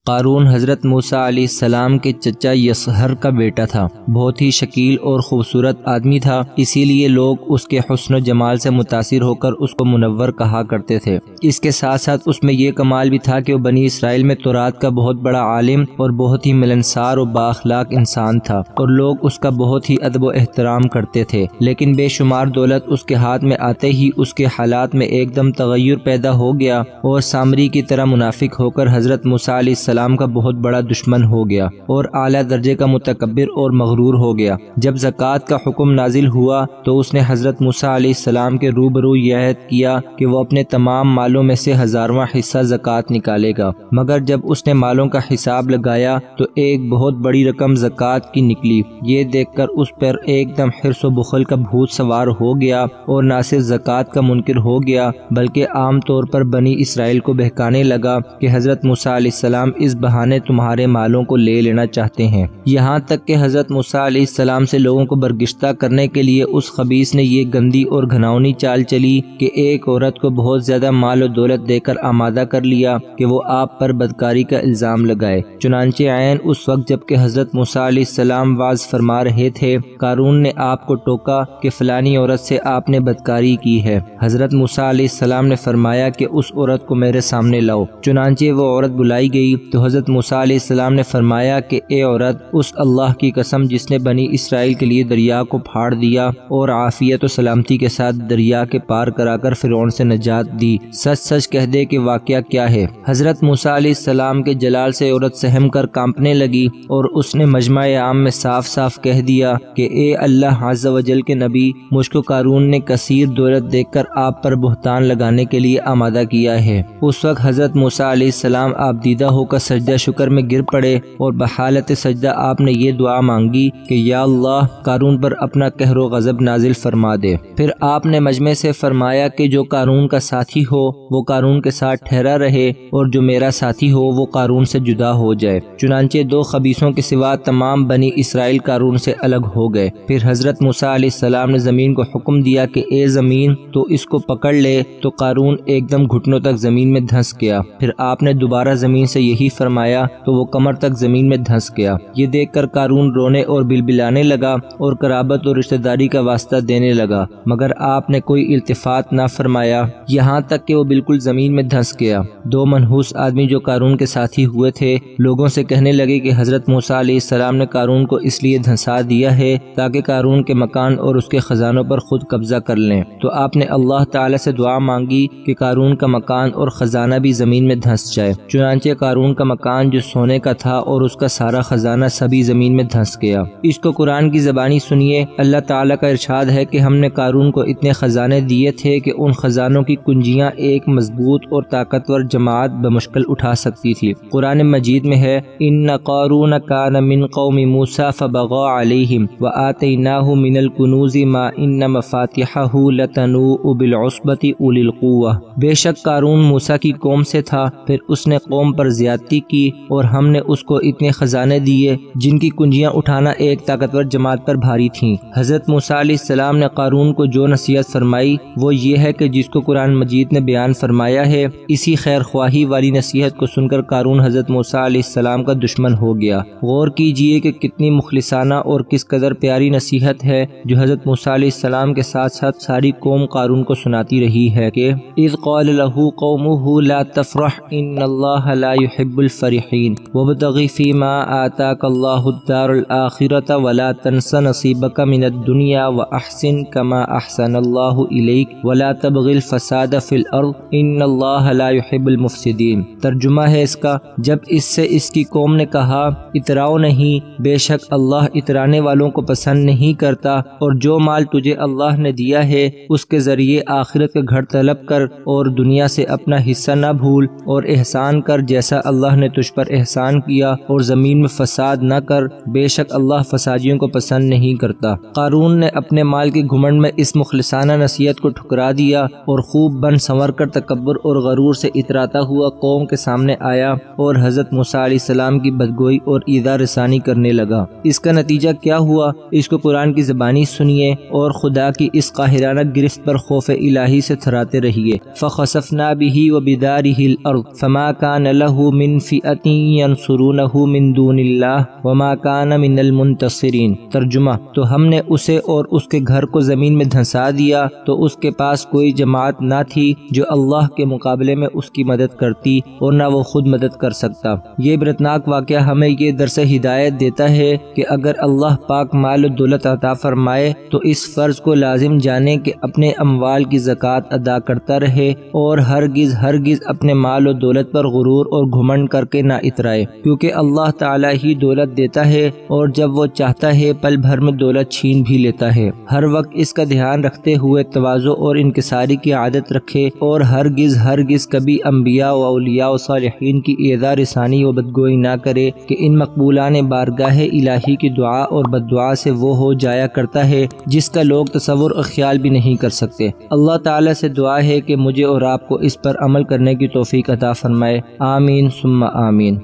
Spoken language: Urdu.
قارون حضرت موسیٰ علیہ السلام کے چچا یصہر کا بیٹا تھا۔ بہت ہی شکیل اور خوبصورت آدمی تھا، اسی لیے لوگ اس کے حسن و جمال سے متاثر ہو کر اس کو منور کہا کرتے تھے۔ اس کے ساتھ ساتھ اس میں یہ کمال بھی تھا کہ وہ بنی اسرائیل میں تورات کا بہت بڑا عالم اور بہت ہی ملنسار و بااخلاق انسان تھا، اور لوگ اس کا بہت ہی ادب و احترام کرتے تھے۔ لیکن بے شمار دولت اس کے ہاتھ میں آتے ہی اس کے حالات میں ایک دم تغیر پیدا ہو گیا اور سامری کی طرح منافق ہو کر حضرت موسیٰ علیہ السلام کا بہت بڑا دشمن ہو گیا اور اعلیٰ درجے کا متکبر اور مغرور ہو گیا۔ جب زکوٰۃ کا حکم نازل ہوا تو اس نے حضرت موسیٰ علیہ السلام کے روبرو یہ عہد کیا کہ وہ اپنے تمام مالوں میں سے 1000واں حصہ زکوٰۃ نکالے گا، مگر جب اس نے مالوں کا حساب لگایا تو ایک بہت بڑی رقم زکوٰۃ کی نکلی۔ یہ دیکھ کر اس پر ایک دم حرص و بخل کا بھوت سوار ہو گیا اور نہ صرف زکوٰۃ کا منکر ہو گیا بلکہ عام طور پر بنی اسرائیل کو بہکانے لگا کہ حضرت موسیٰ علیہ السلام اس بہانے تمہارے مالوں کو لے لینا چاہتے ہیں، یہاں تک کہ حضرت موسیٰ علیہ السلام سے لوگوں کو برگشتہ کرنے کے لیے اس خبیث نے یہ گندی اور گھناؤنی چال چلی کہ ایک عورت کو بہت زیادہ مال و دولت دے کر آمادہ کر لیا کہ وہ آپ پر بدکاری کا الزام لگائے۔ چنانچہ عین اس وقت جب کہ حضرت موسیٰ علیہ السلام واعظ فرما رہے تھے، قارون نے آپ کو ٹوکا کہ فلانی عورت سے آپ نے بدکاری کی ہے۔ حضرت موسیٰ علیہ السلام نے فرمایا کہ اس عورت کو میرے سامنے لاؤ۔ چنانچہ وہ عورت بلائی گئی تو حضرت موسیٰ علیہ السلام نے فرمایا کہ اے عورت، اس اللہ کی قسم جس نے بنی اسرائیل کے لیے دریا کو پھاڑ دیا اور عافیت و سلامتی کے ساتھ دریا کے پار کرا کر فرعون سے نجات دی، سچ سچ کہہ دے کہ واقعہ کیا ہے۔ حضرت موسیٰ علیہ السلام کے جلال سے عورت سہم کر کانپنے لگی اور اس نے مجمع عام میں صاف صاف کہہ دیا کہ اے اللہ عز و جل کے نبی، مجھ کو قارون نے کثیر دولت دیکھ کر آپ پر بہتان لگانے کے لیے آمادہ کیا ہے۔ اس وقت حضرت موسیٰ علیہ السلام آپ دیدہ ہو کر سجدہ شکر میں گر پڑے اور بحالت سجدہ آپ نے یہ دعا مانگی کہ یا اللہ، قارون پر اپنا قہر و غضب نازل فرما دے۔ پھر آپ نے مجمع سے فرمایا کہ جو قارون کا ساتھی ہو وہ قارون کے ساتھ ٹھہرا رہے اور جو میرا ساتھی ہو وہ قارون سے جدا ہو جائے۔ چنانچہ 2 خبیثوں کے سوا تمام بنی اسرائیل قارون سے الگ ہو گئے۔ پھر حضرت موسیٰ علیہ السلام نے زمین کو حکم دیا کہ اے زمین تو اس کو پکڑ لے، تو قارون ایک دم گھٹنوں تک زمین میں دھنس گیا۔ پھر آپ نے دوبارہ زمین سے یہی فرمایا تو وہ کمر تک زمین میں دھنس گیا۔ یہ دیکھ کر قارون رونے اور بلبلانے لگا اور قرابت اور رشتہ داری کا واسطہ دینے لگا، مگر آپ نے کوئی التفات نہ فرمایا، یہاں تک کہ وہ بالکل زمین میں دھنس گیا۔ 2 منحوس آدمی جو قارون کے ساتھی ہوئے تھے لوگوں سے کہنے لگے کہ حضرت موسیٰ علیہ السلام نے قارون کو اس لیے دھنسا دیا ہے تاکہ قارون کے مکان اور اس کے خزانوں پر خود قبضہ کر لیں۔ تو آپ نے اللہ تعالی سے دعا مانگی کہ قارون کا مکان اور خزانہ بھی زمین میں دھنس جائے۔ چنانچہ قارون کا مکان جو سونے کا تھا اور اس کا سارا خزانہ سبھی زمین میں دھنس گیا۔ اس کو قرآن کی زبانی سنیے۔ اللہ تعالیٰ کا ارشاد ہے کہ ہم نے قارون کو اتنے خزانے دیے تھے کہ ان خزانوں کی کنجیاں ایک مضبوط اور طاقتور جماعت بمشکل اٹھا سکتی تھی۔ قرآن مجید میں ہے ان قارون کان من قوم موسیٰ فبغى علیہم وآتیناہ من الکنوز ما ان مفاتحہ لتنوء بالعصبۃ اولی القوہ۔ بے شک قارون موسیٰ کی قوم سے تھا، پھر اس نے قوم پر زیادتی کی اور ہم نے اس کو اتنے خزانے دیے جن کی کنجیاں اٹھانا ایک طاقتور جماعت پر بھاری تھیں۔ حضرت موسیٰ علیہ السلام نے قارون کو جو نصیحت فرمائی وہ یہ ہے کہ جس کو قرآن مجید نے بیان فرمایا ہے، اسی خیر خواہی والی نصیحت کو سن کر قارون حضرت موسیٰ علیہ السلام کا دشمن ہو گیا۔ غور کیجئے کہ کتنی مخلصانہ اور کس قدر پیاری نصیحت ہے جو حضرت موسیٰ علیہ السلام کے ساتھ ساتھ ساری قوم قارون کو سناتی رہی ہے کہ اذ قال له قومه لا تفرح ان اللہ لا يحب الفرحین وابتغ فیما آتاک اللہ الدار الآخرۃ ولا تنس نصیبک من الدنیا واحسن کما احسن اللہ الیک ولا تبغ الفساد فی الارض ان اللہ لا يحب المفسدین۔ ترجمہ ہے اس کا، جب اس سے اس کی قوم نے کہا اتراؤ نہیں، بے شک اللہ اترانے والوں کو پسند نہیں کرتا، اور جو مال تجھے اللہ نے دیا ہے اس کے ذریعے آخرت کا گھر طلب کر اور دنیا سے اپنا حصہ نہ بھول اور احسان کر جیسا اللہ نے تجھ پر احسان کیا، اور زمین میں فساد نہ کر، بے شک اللہ فسادیوں کو پسند نہیں کرتا۔ قارون نے اپنے مال کے گھمنڈ میں اس مخلصانہ نصیحت کو ٹھکرا دیا اور خوب بن سنور کر تکبر اور غرور سے اتراتا ہوا قوم کے سامنے آیا اور حضرت موسیٰ علیہ السلام کی بدگوئی اور ایذا رسانی کرنے لگا۔ اس کا نتیجہ کیا ہوا اس کو قرآن کی زبانی سنیے اور خدا کی اس قاہرانہ گرفت پر خوف الہی سے تھراتے رہیے۔ فخسفنا به وبداره الارض فما كان له من من فئۃ ینصرونہ من دون اللہ وما کان من المنتصرین۔ ترجمہ: تو ہم نے اسے اور اس کے گھر کو زمین میں دھنسا دیا تو اس کے پاس کوئی جماعت نہ تھی جو اللہ کے مقابلے میں اس کی مدد کرتی اور نہ وہ خود مدد کر سکتا۔ یہ عبرتناک واقعہ ہمیں یہ درس ہدایت دیتا ہے کہ اگر اللہ پاک مال و دولت عطا فرمائے تو اس فرض کو لازم جانے کہ اپنے اموال کی زکوٰۃ ادا کرتا رہے اور ہرگز اپنے مال و دولت پر غرور اور گھمنڈ کر کے نہ اترائے، کیونکہ اللہ تعالیٰ ہی دولت دیتا ہے اور جب وہ چاہتا ہے پل بھر میں دولت چھین بھی لیتا ہے۔ ہر وقت اس کا دھیان رکھتے ہوئے تواضع اور انکساری کی عادت رکھے اور ہرگز کبھی انبیاء و اولیاء و صالحین کی ایذا رسانی و بدگوئی نہ کرے کہ ان مقبولان بارگاہ الہی کی دعا اور بددعا سے وہ ہو جایا کرتا ہے جس کا لوگ تصور اور خیال بھی نہیں کر سکتے۔ اللہ تعالیٰ سے دعا ہے کہ مجھے اور آپ کو اس پر عمل کرنے کی توفیق عطا فرمائے۔ آمین ثم آمین۔